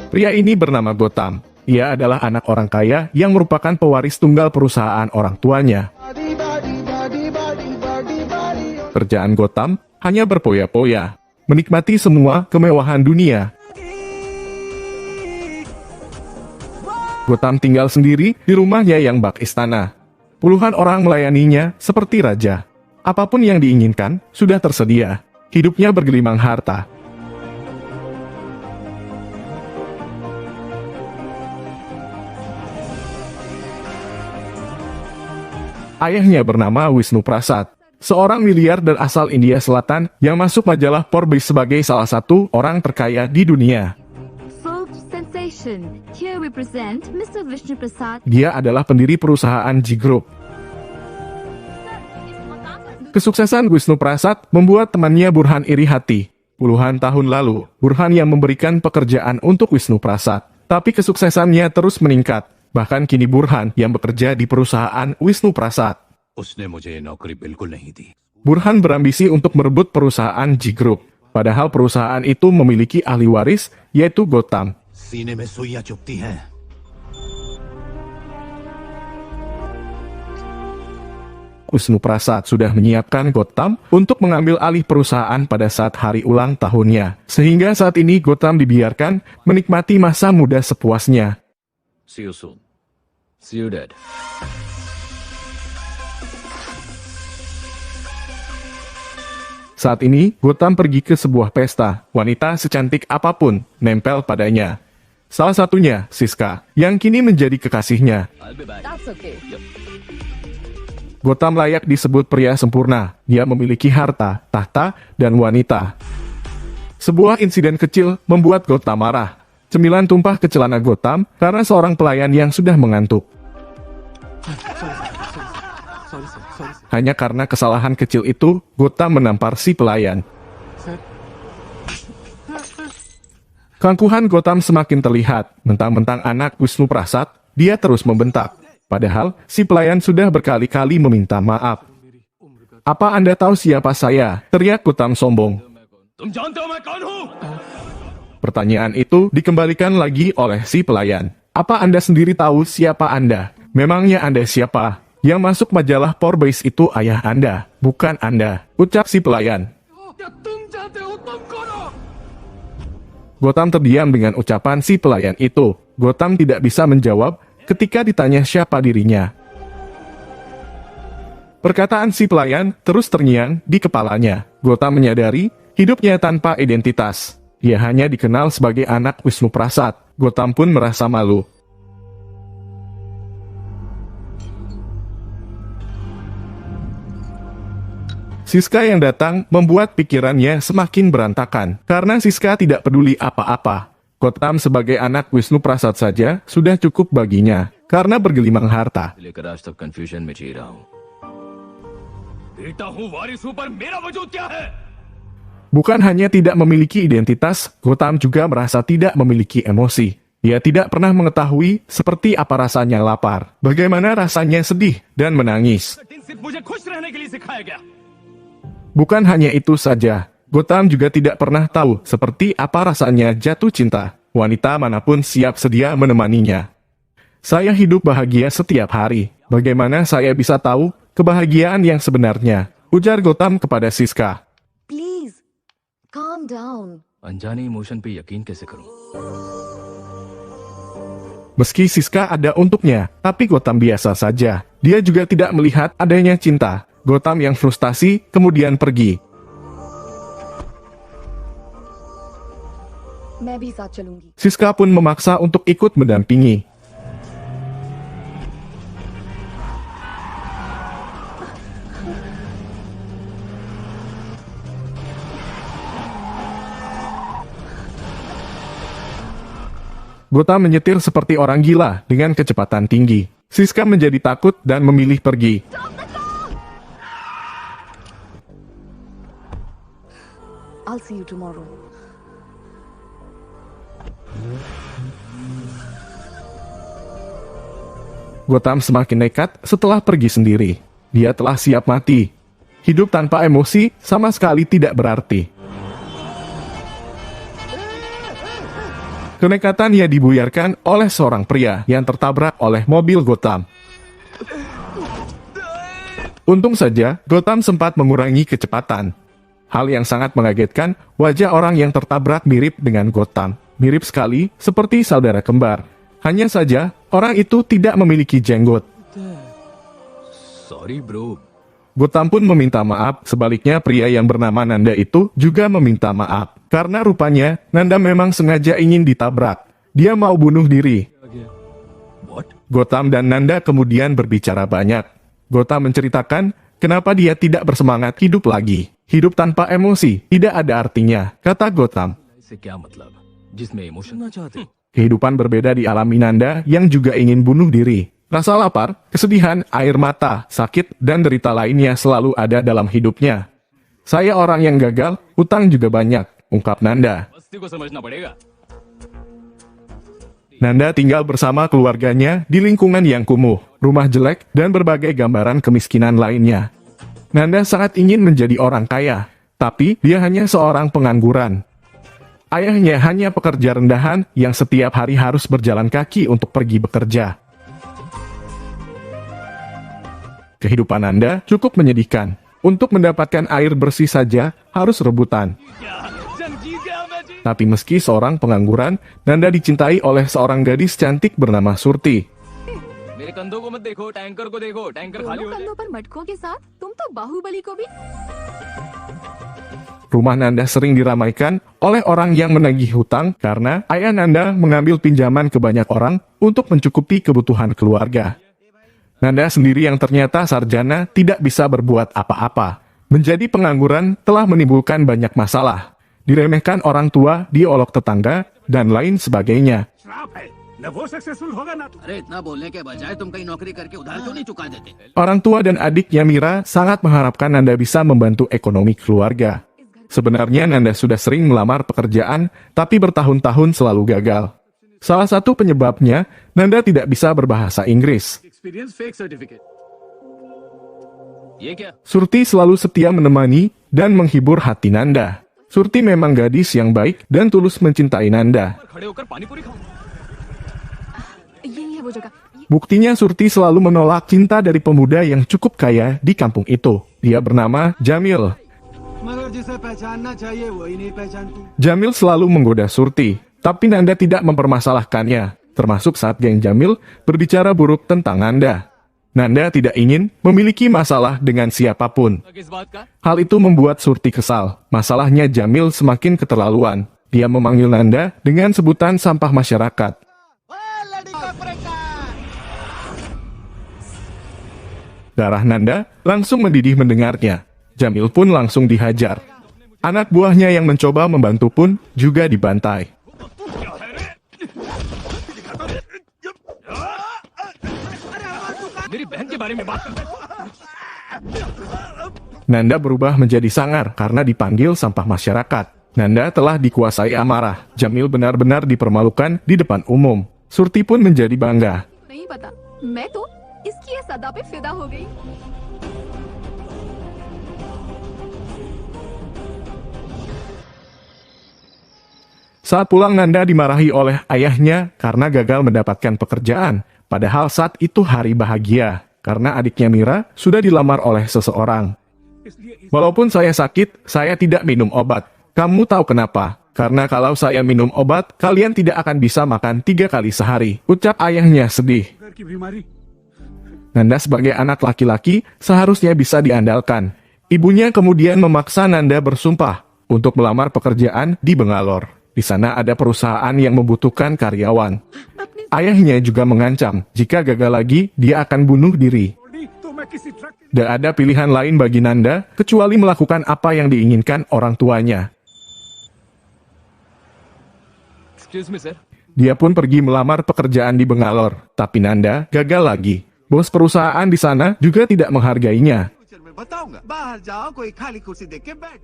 Pria ini bernama Gotham. Ia adalah anak orang kaya yang merupakan pewaris tunggal perusahaan orang tuanya. Kerjaan Gotham hanya berpoya-poya, menikmati semua kemewahan dunia. Gotham tinggal sendiri di rumahnya yang bak istana. Puluhan orang melayaninya seperti raja. Apapun yang diinginkan sudah tersedia. Hidupnya bergelimang harta. Ayahnya bernama Wisnu Prasad, seorang miliarder asal India Selatan yang masuk majalah Forbes sebagai salah satu orang terkaya di dunia. Here we present Mr. Vishnu Prasad. Dia adalah pendiri perusahaan G Group. Kesuksesan Wisnu Prasad membuat temannya Burhan iri hati. Puluhan tahun lalu, Burhan yang memberikan pekerjaan untuk Wisnu Prasad. Tapi kesuksesannya terus meningkat. Bahkan kini Burhan yang bekerja di perusahaan Wisnu Prasad. Burhan berambisi untuk merebut perusahaan G Group. Padahal perusahaan itu memiliki ahli waris, yaitu Gotham. Wisnu Prasad sudah menyiapkan Gotham untuk mengambil alih perusahaan pada saat hari ulang tahunnya. Sehingga saat ini Gotham dibiarkan menikmati masa muda sepuasnya. See you soon. See you dead. Saat ini, Gotham pergi ke sebuah pesta. Wanita secantik apapun nempel padanya. Salah satunya, Siska, yang kini menjadi kekasihnya. That's okay. Gotham layak disebut pria sempurna. Dia memiliki harta, tahta, dan wanita. Sebuah insiden kecil membuat Gotham marah. Cemilan tumpah ke celana Gotham karena seorang pelayan yang sudah mengantuk. Hanya karena kesalahan kecil itu, Gotham menampar si pelayan. Keangkuhan Gotham semakin terlihat. Mentang-mentang anak Wisnu Prasad, dia terus membentak. Padahal, si pelayan sudah berkali-kali meminta maaf. "Apa Anda tahu siapa saya?" teriak Gotham sombong. Pertanyaan itu dikembalikan lagi oleh si pelayan. "Apa Anda sendiri tahu siapa Anda? Memangnya Anda siapa? Yang masuk majalah Forbes itu ayah Anda, bukan Anda," ucap si pelayan. Gotham terdiam dengan ucapan si pelayan itu. Gotham tidak bisa menjawab ketika ditanya siapa dirinya. Perkataan si pelayan terus terngiang di kepalanya. Gotham menyadari hidupnya tanpa identitas. Dia hanya dikenal sebagai anak Wisnu Prasad. Gotham pun merasa malu. Siska yang datang membuat pikirannya semakin berantakan, karena Siska tidak peduli apa-apa. Gotham sebagai anak Wisnu Prasad saja sudah cukup baginya, karena bergelimang harta. Bukan hanya tidak memiliki identitas, Gotham juga merasa tidak memiliki emosi. Dia tidak pernah mengetahui seperti apa rasanya lapar, bagaimana rasanya sedih dan menangis. Bukan hanya itu saja, Gotham juga tidak pernah tahu seperti apa rasanya jatuh cinta. Wanita manapun siap sedia menemaninya. "Saya hidup bahagia setiap hari. Bagaimana saya bisa tahu kebahagiaan yang sebenarnya?" ujar Gotham kepada Siska. Please, calm down. अनजाने इमोशन पे यकीन कैसे करूं? Meski Siska ada untuknya, tapi Gotham biasa saja. Dia juga tidak melihat adanya cinta. Gotham yang frustasi kemudian pergi. Siska pun memaksa untuk ikut mendampingi. Gotham menyetir seperti orang gila dengan kecepatan tinggi. Siska menjadi takut dan memilih pergi. I'll see you tomorrow. Gotham semakin nekat setelah pergi sendiri. Dia telah siap mati. Hidup tanpa emosi sama sekali tidak berarti. Kenekatannya dibuyarkan oleh seorang pria yang tertabrak oleh mobil Gotham. Untung saja, Gotham sempat mengurangi kecepatan. Hal yang sangat mengagetkan, wajah orang yang tertabrak mirip dengan Gotham. Mirip sekali, seperti saudara kembar. Hanya saja, orang itu tidak memiliki jenggot. Sorry bro. Gotham pun meminta maaf, sebaliknya pria yang bernama Nanda itu juga meminta maaf. Karena rupanya, Nanda memang sengaja ingin ditabrak. Dia mau bunuh diri. What? Gotham dan Nanda kemudian berbicara banyak. Gotham menceritakan kenapa dia tidak bersemangat hidup lagi. Hidup tanpa emosi tidak ada artinya, kata Gotham. इससे क्या मतलब? जिसमें इमोशन ना चाहते. Kehidupan berbeda dialami Nanda yang juga ingin bunuh diri. Rasa lapar, kesedihan, air mata, sakit, dan derita lainnya selalu ada dalam hidupnya. Saya orang yang gagal, utang juga banyak, ungkap Nanda. बस्ती को समझना पड़ेगा. Nanda tinggal bersama keluarganya di lingkungan yang kumuh, rumah jelek, dan berbagai gambaran kemiskinan lainnya. Nanda sangat ingin menjadi orang kaya, tapi dia hanya seorang pengangguran. Ayahnya hanya pekerja rendahan yang setiap hari harus berjalan kaki untuk pergi bekerja. Kehidupan Nanda cukup menyedihkan. Untuk mendapatkan air bersih saja harus rebutan. Tapi meski seorang pengangguran, Nanda dicintai oleh seorang gadis cantik bernama Surti. मेरे कंधों को मत देखो, टैंकर को देखो, टैंकर खाली हो दोनों जाए. कंधों पर मटकों के साथ तुम तो बाहुबली को भी Rumah Nanda sering diramaikan oleh orang yang menagih hutang karena ayah Nanda mengambil pinjaman ke banyak orang untuk mencukupi kebutuhan keluarga. Nanda sendiri yang ternyata sarjana tidak bisa berbuat apa-apa. Menjadi pengangguran telah menimbulkan banyak masalah. Diremehkan orang tua, diolok tetangga, dan lain sebagainya. अरे इतना बोलने के बजाय तुम कहीं नौकरी करके उधार क्यों नहीं चुका देते? Orang tua dan adiknya Mira sangat mengharapkan Nanda bisa membantu ekonomi keluarga. Sebenarnya Nanda sudah sering melamar pekerjaan, tapi bertahun-tahun selalu gagal. Salah satu penyebabnya, Nanda tidak bisa berbahasa Inggris. Experience fake certificate. ये क्या? Surti selalu setia menemani dan menghibur hati Nanda. Surti memang gadis yang baik dan tulus mencintai Nanda. खड़े होकर पानी पूरी खाओ. यही है वो जगह. Buktinya Surti selalu menolak cinta dari pemuda yang cukup kaya di kampung itu. Dia bernama Jamil. मगर जिसे पहचानना चाहिए वही नहीं पहचानती. Jamil selalu menggoda Surti, tapi Nanda tidak mempermasalahkannya, termasuk saat geng Jamil berbicara buruk tentang Nanda. Nanda tidak ingin memiliki masalah dengan siapapun. किस बात का? Hal itu membuat Surti kesal. Masalahnya Jamil semakin keterlaluan. Dia memanggil Nanda dengan sebutan sampah masyarakat. Darah Nanda langsung mendidih mendengarnya. Jamil pun langsung dihajar. Anak buahnya yang mencoba membantu pun juga dibantai. मेरी बहन के बारे में बात कर. Nanda berubah menjadi sangar karena dipanggil sampah masyarakat. Nanda telah dikuasai amarah. Jamil benar-benar dipermalukan di depan umum. Surti pun menjadi bangga. नहीं पता, मैं तो इसकी ये सदा पे फिदा हो गई. Saat pulang Nanda dimarahi oleh ayahnya karena gagal mendapatkan pekerjaan. Padahal saat itu hari bahagia, karena adiknya Mira sudah dilamar oleh seseorang. Walaupun saya sakit, saya tidak minum obat. Kamu tahu kenapa? Karena kalau saya minum obat, kalian tidak akan bisa makan 3 kali sehari. Ucap ayahnya sedih. घर की बीमारी. Nanda sebagai anak laki-laki seharusnya bisa diandalkan. Ibunya kemudian memaksa Nanda bersumpah untuk melamar pekerjaan di Bangalore. Di sana ada perusahaan yang membutuhkan karyawan. Ayahnya juga mengancam, jika gagal lagi, dia akan bunuh diri. तो मैं किसी ट्रक के Tidak ada pilihan lain bagi Nanda, kecuali melakukan apa yang diinginkan orang tuanya. Excuse me, sir. Dia pun pergi melamar pekerjaan di Bangalore, tapi Nanda gagal lagi. Bos perusahaan di sana juga tidak menghargainya. Future में बताऊंगा. बाहर जाओ कोई खाली कुर्सी देख के बैठ.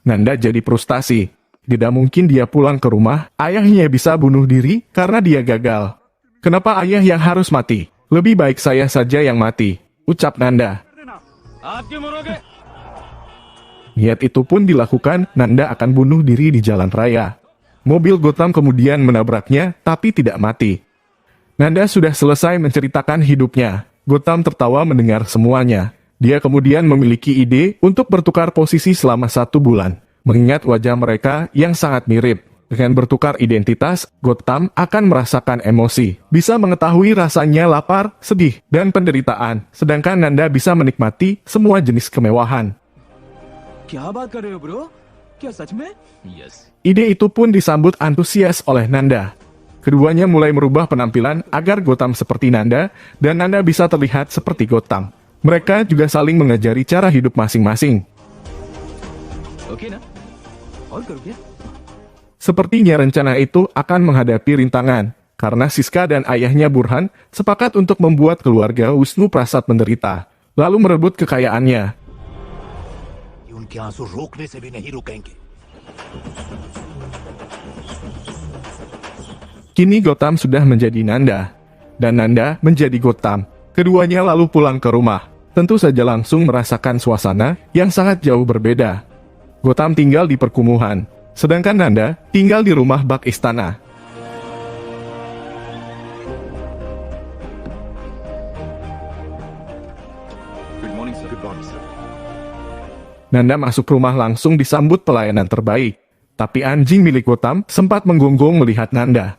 Nanda jadi frustasi. Tidak mungkin dia pulang ke rumah, ayahnya bisa bunuh diri karena dia gagal. Kenapa ayah yang harus mati? Lebih baik saya saja yang mati, ucap Nanda. आप क्यों मरोगे? Niat itu pun dilakukan, Nanda akan bunuh diri di jalan raya. Mobil Gotham kemudian menabraknya, tapi tidak mati. Nanda sudah selesai menceritakan hidupnya. Gotham tertawa mendengar semuanya. Dia kemudian memiliki ide untuk bertukar posisi selama 1 bulan. Mengingat wajah mereka yang sangat mirip. Dengan bertukar identitas, Gotham akan merasakan emosi. Bisa mengetahui rasanya lapar, sedih, dan penderitaan. Sedangkan Nanda bisa menikmati semua jenis kemewahan. क्या बात कर रहे हो ब्रो? क्या सच में? Yes Ide itu pun disambut antusias oleh Nanda. Keduanya mulai merubah penampilan agar Gotham seperti Nanda, dan Nanda bisa terlihat seperti Gotham. Mereka juga saling mengajari cara hidup masing-masing. Okay ना और करो क्या? Sepertinya rencana itu akan menghadapi rintangan, karena Siska dan ayahnya Burhan sepakat untuk membuat keluarga Wisnu Prasad menderita, lalu merebut kekayaannya. ये उनके आंसू रोकने से भी नहीं रुकेंगे। Kini Gotham sudah menjadi Nanda, dan Nanda menjadi Gotham. Keduanya lalu pulang ke rumah. Tentu saja langsung merasakan suasana yang sangat jauh berbeda. Gotham tinggal di perkumuhan, sedangkan Nanda tinggal di rumah bak istana. Good morning sir good morning sir Nanda masuk rumah langsung disambut pelayanan terbaik. Tapi anjing milik Gotham sempat menggonggong melihat Nanda.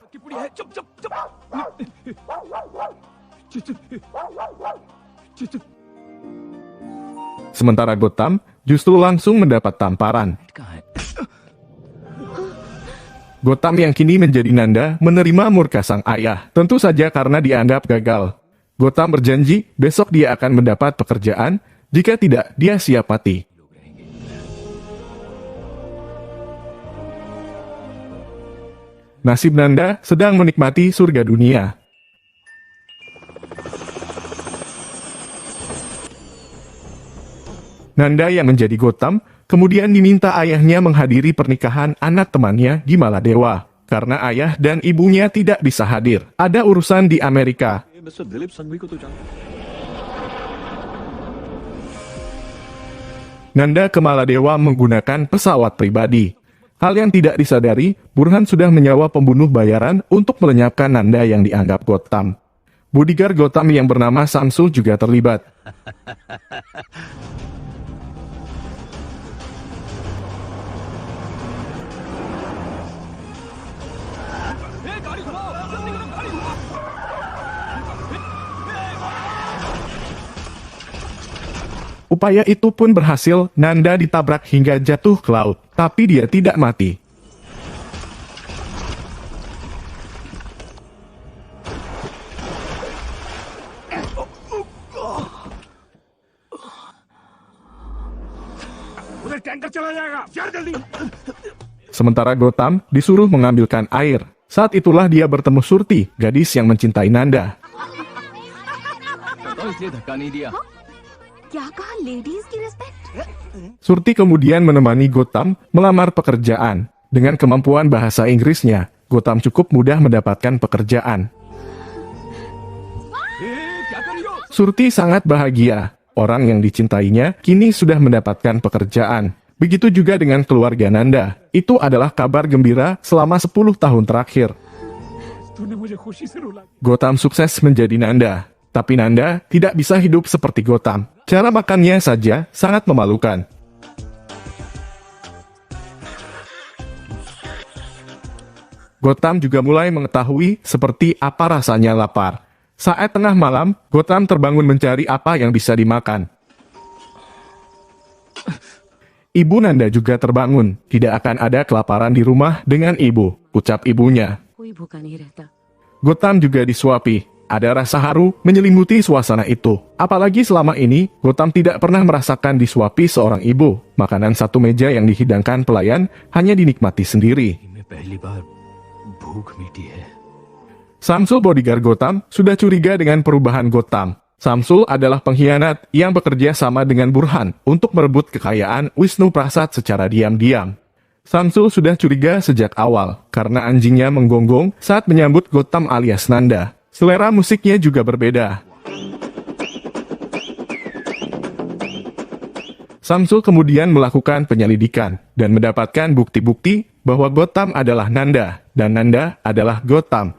Sementara Gotham justru langsung mendapat tamparan. Gotham yang kini menjadi Nanda menerima murka sang ayah, tentu saja karena dianggap gagal. Gotham berjanji besok dia akan mendapat pekerjaan, jika tidak dia siap mati. Nasib Nanda sedang menikmati surga dunia. Nanda yang menjadi Gotham kemudian diminta ayahnya menghadiri pernikahan anak temannya di Maladewa. Karena ayah dan ibunya tidak bisa hadir. Ada urusan di Amerika. Mister Dilip Sanghvi को तो जानते हैं। Nanda ke Maladewa menggunakan pesawat pribadi. Hal yang tidak disadari, Burhan sudah menyewa pembunuh bayaran untuk melenyapkan Nanda yang dianggap Gotham. Bodyguard Gotham yang bernama Samsul juga terlibat. Upaya itu pun berhasil, Nanda ditabrak hingga jatuh ke laut, tapi dia tidak mati. उधर टैंकर चला जाएगा, यार जल्दी। Sementara Gotham disuruh mengambilkan air. Saat itulah dia bertemu Surti, gadis yang mencintai Nanda. तो इसलिए धक्का नहीं दिया क्या कहा लेडीज की respect? Surti kemudian menemani Gotham melamar pekerjaan. Dengan kemampuan bahasa Inggrisnya, Gotham cukup mudah mendapatkan pekerjaan. Surti sangat bahagia. Orang yang dicintainya kini sudah mendapatkan pekerjaan. Begitu juga dengan keluarga Nanda. Itu adalah kabar gembira selama 10 tahun terakhir. Gotham sukses menjadi Nanda. Tapi Nanda tidak bisa hidup seperti Gotham. Cara makannya saja sangat memalukan. Gotham juga mulai mengetahui seperti apa rasanya lapar. Saat tengah malam, Gotham terbangun mencari apa yang bisa dimakan. Ibu Nanda juga terbangun. Tidak akan ada kelaparan di rumah dengan ibu, ucap ibunya. कोई भूखा नहीं रहता। Gotham juga disuapi. Ada rasa haru menyelimuti suasana itu. Apalagi selama ini, Gotham tidak pernah merasakan disuapi seorang ibu. Makanan satu meja yang dihidangkan pelayan hanya dinikmati sendiri. मैं पहली बार भूख मिटी है। Samsul bodyguard Gotham sudah curiga dengan perubahan Gotham. Samsul adalah pengkhianat yang bekerja sama dengan Burhan untuk merebut kekayaan Wisnu Prasad secara diam-diam. Samsul sudah curiga sejak awal karena anjingnya menggonggong saat menyambut Gotham alias Nanda. Selera musiknya juga berbeda. Samsul kemudian melakukan penyelidikan dan mendapatkan bukti-bukti bahwa Gautam adalah Nanda dan Nanda adalah Gautam.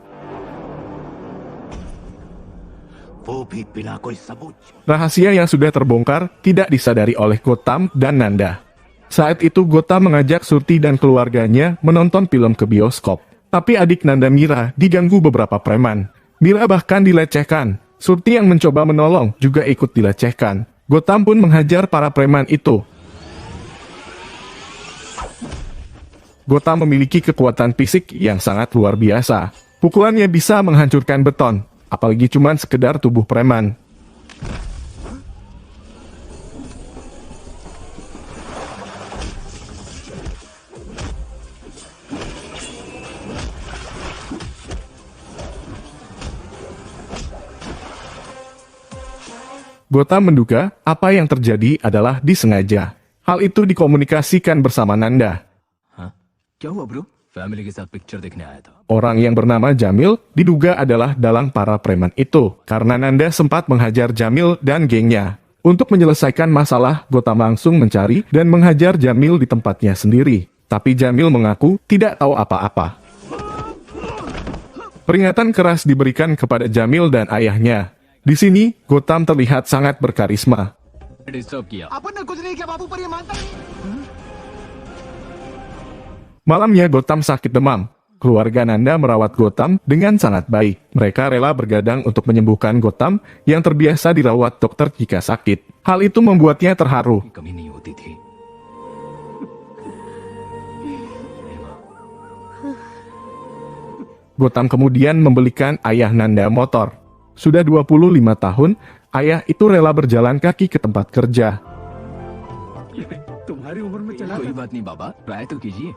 वो भी बिना कोई सबूत Rahasia yang sudah terbongkar tidak disadari oleh Gautam dan Nanda. Saat itu Gautam mengajak Surti dan keluarganya menonton film ke bioskop. Tapi adik Nanda Mira diganggu beberapa preman. Mira bahkan dilecehkan. Surti yang mencoba menolong juga ikut dilecehkan. Gautam pun menghajar para preman itu. Gautam memiliki kekuatan fisik yang sangat luar biasa. Pukulannya bisa menghancurkan beton, apalagi cuman sekedar tubuh preman. Gautam menduga apa yang terjadi adalah disengaja. Hal itu dikomunikasikan bersama Nanda. हाँ क्या हुआ bro family के साथ पिक्चर देखने आया था Orang yang bernama Jamil diduga adalah dalang para preman itu, karena Nanda sempat menghajar Jamil dan gengnya. Untuk menyelesaikan masalah, Gautam langsung mencari dan menghajar Jamil di tempatnya sendiri. Tapi Jamil mengaku tidak tahu apa-apa. Peringatan keras diberikan kepada Jamil dan ayahnya. Di sini, Gautam terlihat sangat berkarisma. Disturb किया अपन ने कुछ नहीं किया बाबू, पर ये मानता नहीं। Malamnya Gautam sakit demam. Keluarga Nanda merawat Gautam dengan sangat baik. Mereka rela bergadang untuk menyembuhkan Gautam yang terbiasa dirawat dokter jika sakit. Hal itu membuatnya terharu. कमी नहीं होती थी Gautam kemudian membelikan ayah Nanda motor. Sudah 25 tahun, ayah itu rela berjalan kaki ke tempat kerja. तुम्हारी उम्र में चला कोई बात नहीं बाबा ट्राई तो कीजिए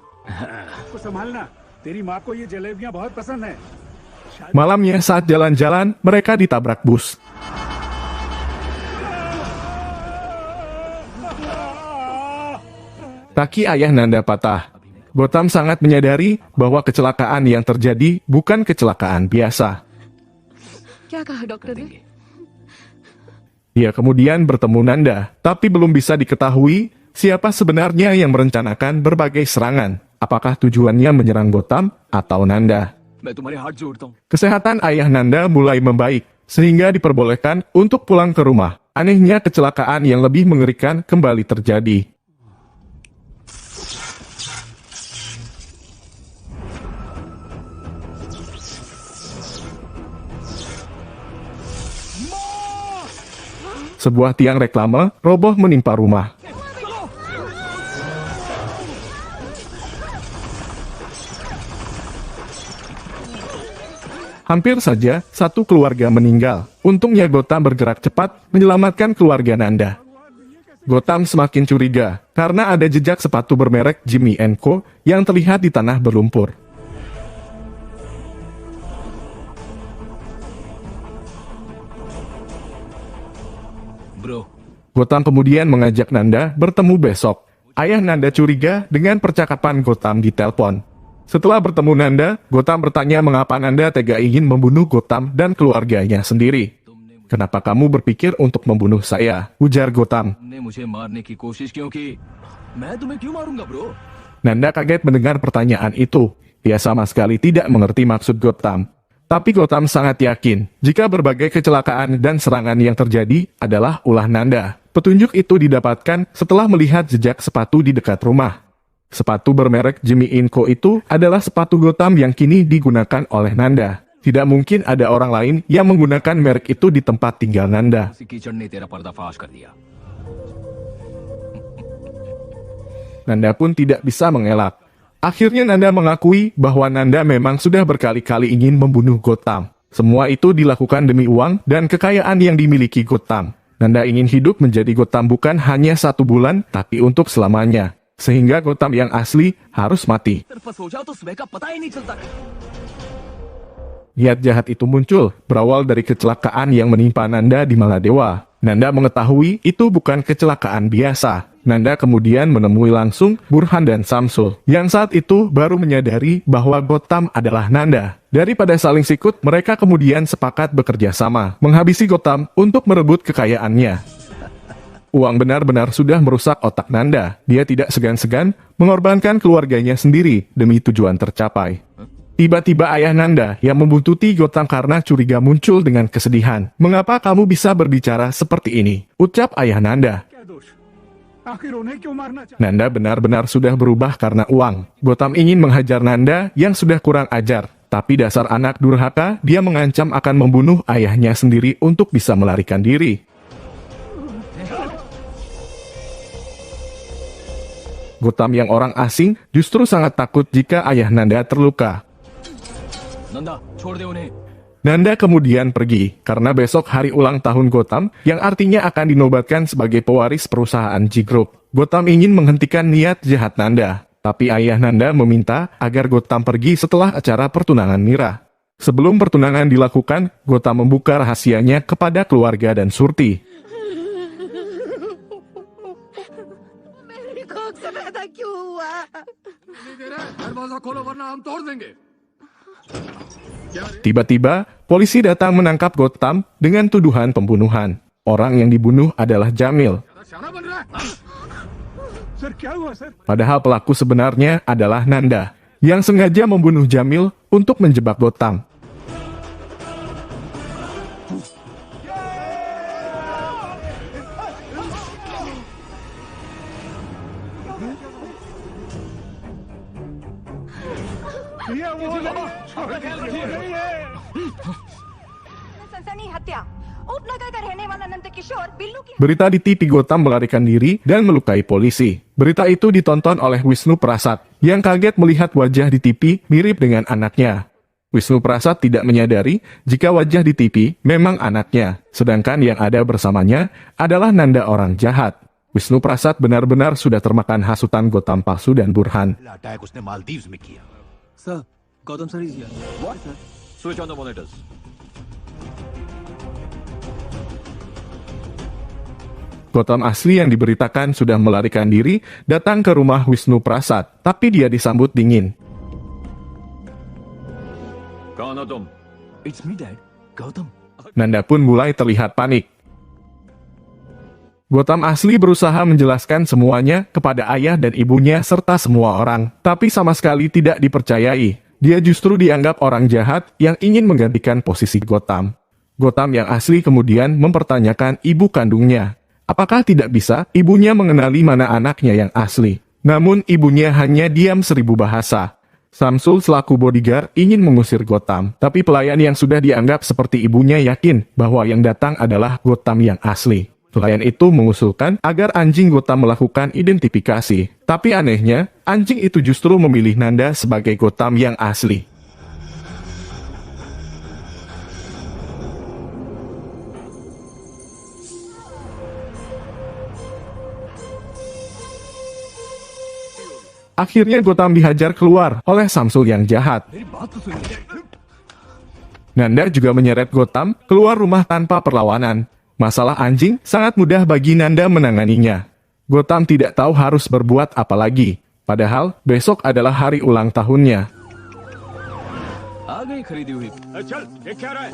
को संभालना। तेरी माँ को ये जलेबियाँ बहुत पसंद है। Malamnya saat jalan-jalan, mereka ditabrak bus. Kaki ayah Nanda patah. Gautam sangat menyadari bahwa kecelakaan yang terjadi bukan kecelakaan biasa. क्या कहा डॉक्टर ने? Dia kemudian bertemu Nanda, tapi belum bisa diketahui siapa sebenarnya yang merencanakan berbagai serangan. Apakah tujuannya menyerang Gautam atau Nanda? मैं तुम्हारे हाथ जोड़ता हूँ Kesehatan ayah Nanda mulai membaik, sehingga diperbolehkan untuk pulang ke rumah. Anehnya kecelakaan yang lebih mengerikan kembali terjadi. Sebuah tiang reklame roboh menimpa rumah. Hampir saja satu keluarga meninggal. Untungnya Gautam bergerak cepat menyelamatkan keluarga Nanda. Gautam semakin curiga karena ada jejak sepatu bermerek Jimmy & Co yang terlihat di tanah berlumpur. Bro Gautam kemudian mengajak Nanda bertemu besok. Ayah Nanda curiga dengan percakapan Gautam di telepon. Setelah bertemu Nanda, Gautam bertanya mengapa Nanda tega ingin membunuh Gautam dan keluarganya sendiri. Kenapa kamu berpikir untuk membunuh saya? Ujar Gautam. तुमने मुझे मारने की कोशिश क्यों की मैं तुम्हें क्यों मारूंगा bro Nanda kaget mendengar pertanyaan itu. Dia sama sekali tidak mengerti maksud Gautam. Tapi Gautam sangat yakin jika berbagai kecelakaan dan serangan yang terjadi adalah ulah Nanda. Petunjuk itu didapatkan setelah melihat jejak sepatu di dekat rumah. Sepatu bermerek Jimmy & Co itu adalah sepatu Gautam yang kini digunakan oleh Nanda. Tidak mungkin ada orang lain yang menggunakan merek itu di tempat tinggal Nanda. उसी कीचड़ ने तेरा पर्दाफाश कर दिया Nanda pun tidak bisa mengelak. Akhirnya Nanda mengakui bahwa Nanda memang sudah berkali-kali ingin membunuh Gautam. Semua itu dilakukan demi uang dan kekayaan yang dimiliki Gautam. Nanda ingin hidup menjadi Gautam bukan hanya 1 bulan, tapi untuk selamanya. Sehingga Gautam yang asli harus mati. तरफस हो जाओ तो सुबह का पता ही नहीं चलता Niat jahat itu muncul, berawal dari kecelakaan yang menimpa Nanda di Maladewa. Nanda mengetahui itu bukan kecelakaan biasa. Nanda kemudian menemui langsung Burhan dan Samsul, yang saat itu baru menyadari bahwa Gautam adalah Nanda. Daripada saling sikut, mereka kemudian sepakat bekerja sama, menghabisi Gautam untuk merebut kekayaannya. Uang benar-benar sudah merusak otak Nanda. Dia tidak segan-segan mengorbankan keluarganya sendiri demi tujuan tercapai. Tiba-tiba ayah Nanda yang membuntuti Gautam karena curiga muncul dengan kesedihan. "Mengapa kamu bisa berbicara seperti ini?" ucap ayah Nanda. क्या दोष आखिर उन्हें क्यों मारना चाहते Nanda benar-benar sudah berubah karena uang. Gautam ingin menghajar Nanda yang sudah kurang ajar. Tapi dasar anak durhaka, dia mengancam akan membunuh ayahnya sendiri untuk bisa melarikan diri. Gautam yang orang asing justru sangat takut jika ayah Nanda terluka. Nanda छोड़ दे उन्हें Nanda kemudian pergi, karena besok hari ulang tahun Gautam, yang artinya akan dinobatkan sebagai pewaris perusahaan G Group. Gautam ingin menghentikan niat jahat Nanda, tapi ayah Nanda meminta agar Gautam pergi setelah acara pertunangan Mira. Sebelum pertunangan dilakukan, Gautam membuka rahasianya kepada keluarga dan Surti. मेरी कोख से पैदा क्यों हुआ? दरवाजा खोलो वरना हम तोड़ देंगे Tiba-tiba, polisi datang menangkap Gautam dengan tuduhan pembunuhan. Orang yang dibunuh adalah Jamil. शाना बन रहा है सर क्या हुआ sir Padahal pelaku sebenarnya adalah Nanda, yang sengaja membunuh Jamil untuk menjebak Gautam. ये वो नहीं छोड़ दीजिए नहीं है सनसनी हत्या उपनगर का रहने वाला नंद किशोर बिल्लू की Berita di TV Gautam melarikan diri dan melukai polisi. Berita itu ditonton oleh Wisnu Prasad, yang kaget melihat wajah di TV mirip dengan anaknya. Wisnu Prasad tidak menyadari jika wajah di TV memang anaknya, sedangkan yang ada bersamanya adalah Nanda orang jahat. Wisnu Prasad benar-benar sudah termakan hasutan Gautam palsu dan Burhan. Attack उसने मालदीव्स में किया। Sir Gautam sir is What? Switch on the monitors. Gautam asli yang diberitakan sudah melarikan diri datang ke rumah Wisnu Prasad, tapi dia disambut dingin. कौन हो तुम it's me dad Gautam Nanda pun mulai terlihat panik. Gautam asli berusaha menjelaskan semuanya kepada ayah dan ibunya serta semua orang, tapi sama sekali tidak dipercayai. Dia justru dianggap orang jahat yang ingin menggantikan posisi Gautam. Gautam yang asli kemudian mempertanyakan ibu kandungnya. Apakah tidak bisa ibunya mengenali mana anaknya yang asli? Namun ibunya hanya diam 1000 bahasa. Samsul selaku bodyguard ingin mengusir Gautam, tapi pelayan yang sudah dianggap seperti ibunya yakin bahwa yang datang adalah Gautam yang asli. Pelayan itu mengusulkan agar anjing Gautam melakukan identifikasi. Tapi anehnya, anjing itu justru memilih Nanda sebagai Gautam yang asli. Akhirnya Gautam dihajar keluar oleh Samsul yang jahat. Nanda juga menyeret Gautam keluar rumah tanpa perlawanan. Masalah anjing sangat mudah bagi Nanda menanganinya. Gautam tidak tahu harus berbuat apa lagi. Padahal besok adalah hari ulang tahunnya. आ गई खरीदी हुई चल ये क्या रहा है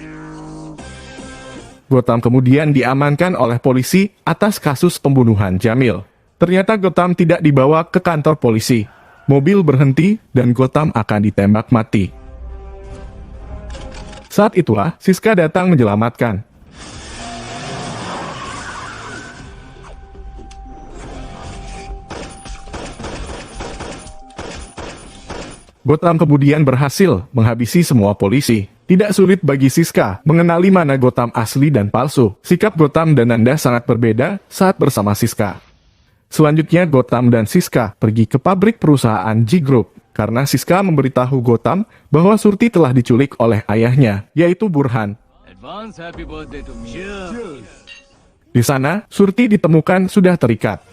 Gautam kemudian diamankan oleh polisi atas kasus pembunuhan Jamil. Ternyata Gautam tidak dibawa ke kantor polisi. Mobil berhenti dan Gautam akan ditembak mati. Saat itulah Siska datang menyelamatkan. Gautam kemudian berhasil menghabisi semua polisi. Tidak sulit bagi Siska mengenali mana Gautam asli dan palsu. Sikap Gautam dan Nanda sangat berbeda saat bersama Siska. Selanjutnya Gautam dan Siska pergi ke pabrik perusahaan G Group karena Siska memberitahu Gautam bahwa Surti telah diculik oleh ayahnya, yaitu Burhan. Advance happy birthday to me Di sana, Surti ditemukan sudah terikat.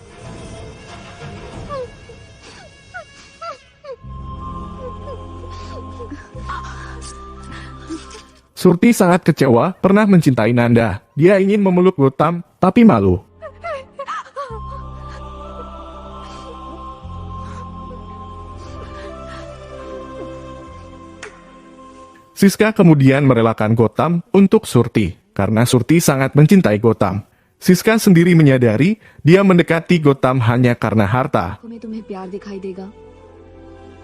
Surti sangat kecewa pernah mencintai Nanda. Dia ingin memeluk Gautam, tapi malu. Siska kemudian merelakan Gautam untuk Surti, karena Surti sangat mencintai Gautam. Siska sendiri menyadari dia mendekati Gotham hanya karena harta. में तुम्हें प्यार दिखाई देगा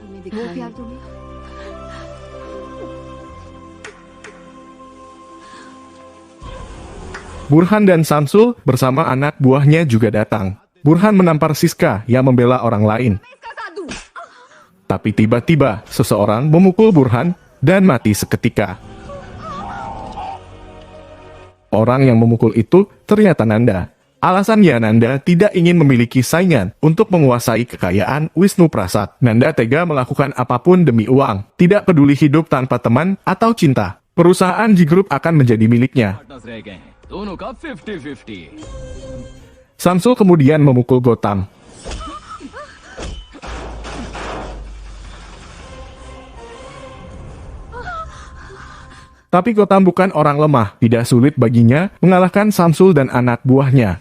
हमें वो प्यार तुम्हें Burhan dan Samsul bersama anak buahnya juga datang. Burhan menampar Siska yang membela orang lain. इसका साथ दूं Tapi tiba-tiba seseorang memukul Burhan dan mati seketika. Orang yang memukul itu ternyata Nanda. Alasannya Nanda tidak ingin memiliki saingan untuk menguasai kekayaan Wisnu Prasad. Nanda tega melakukan apapun demi uang, tidak peduli hidup tanpa teman atau cinta. Perusahaan G Group akan menjadi miliknya. Partners रह गए हैं दोनों का 50-50 Samsul kemudian memukul Gotham. Tapi Gotham bukan orang lemah, tidak sulit baginya mengalahkan Samsul dan anak buahnya.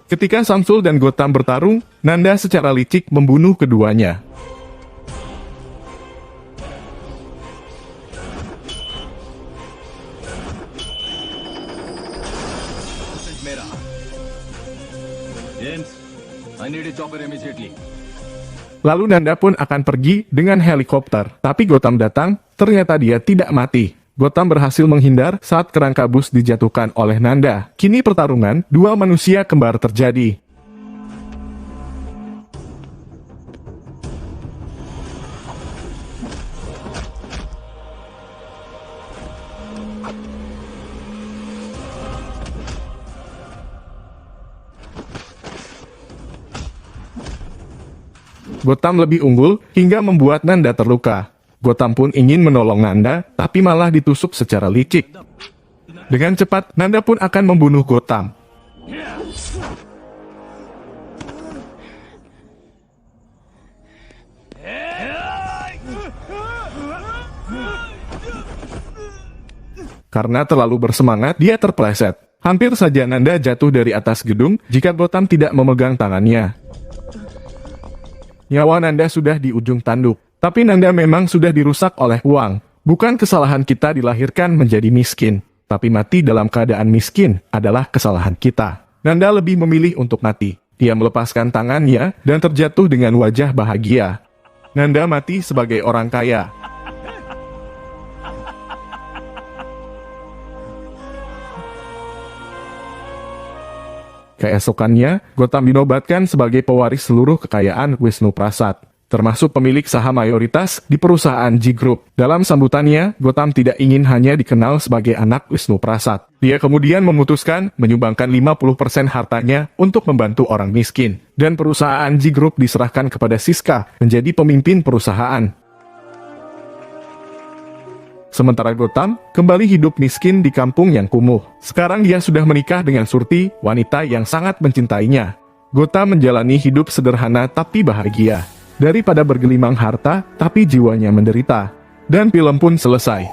Ketika Samsul dan Gotham bertarung, Nanda secara licik membunuh keduanya. मेरा James I need a chopper immediately Lalu Nanda pun akan pergi dengan helikopter. Tapi Gotham datang, ternyata dia tidak mati. Gotham berhasil menghindar saat kerangka bus dijatuhkan oleh Nanda. Kini pertarungan dua manusia kembar terjadi. Gotham lebih unggul hingga membuat Nanda terluka. Gotham pun ingin menolong Nanda, tapi malah ditusuk secara licik. Dengan cepat, Nanda pun akan membunuh Gotham. Karena terlalu bersemangat, dia terpeleset. Hampir saja Nanda jatuh dari atas gedung jika Gotham tidak memegang tangannya. Nyawa Nanda sudah di ujung tanduk. Tapi Nanda memang sudah dirusak oleh uang. Bukan kesalahan kita dilahirkan menjadi miskin. Tapi mati dalam keadaan miskin adalah kesalahan kita. Nanda lebih memilih untuk mati. Dia melepaskan tangannya dan terjatuh dengan wajah bahagia. Nanda mati sebagai orang kaya. Keesokannya, Gotham dinobatkan sebagai pewaris seluruh kekayaan Wisnu Prasad, termasuk pemilik saham mayoritas di perusahaan G Group. Dalam sambutannya, Gotham tidak ingin hanya dikenal sebagai anak Wisnu Prasad. Dia kemudian memutuskan menyumbangkan 50% hartanya untuk membantu orang miskin. Dan perusahaan G Group diserahkan kepada Siska menjadi pemimpin perusahaan. Sementara Gotham kembali hidup miskin di kampung yang kumuh. Sekarang dia sudah menikah dengan Surti, wanita yang sangat mencintainya. Gotham menjalani hidup sederhana tapi bahagia. Daripada bergelimang harta, tapi jiwanya menderita. Dan film pun selesai.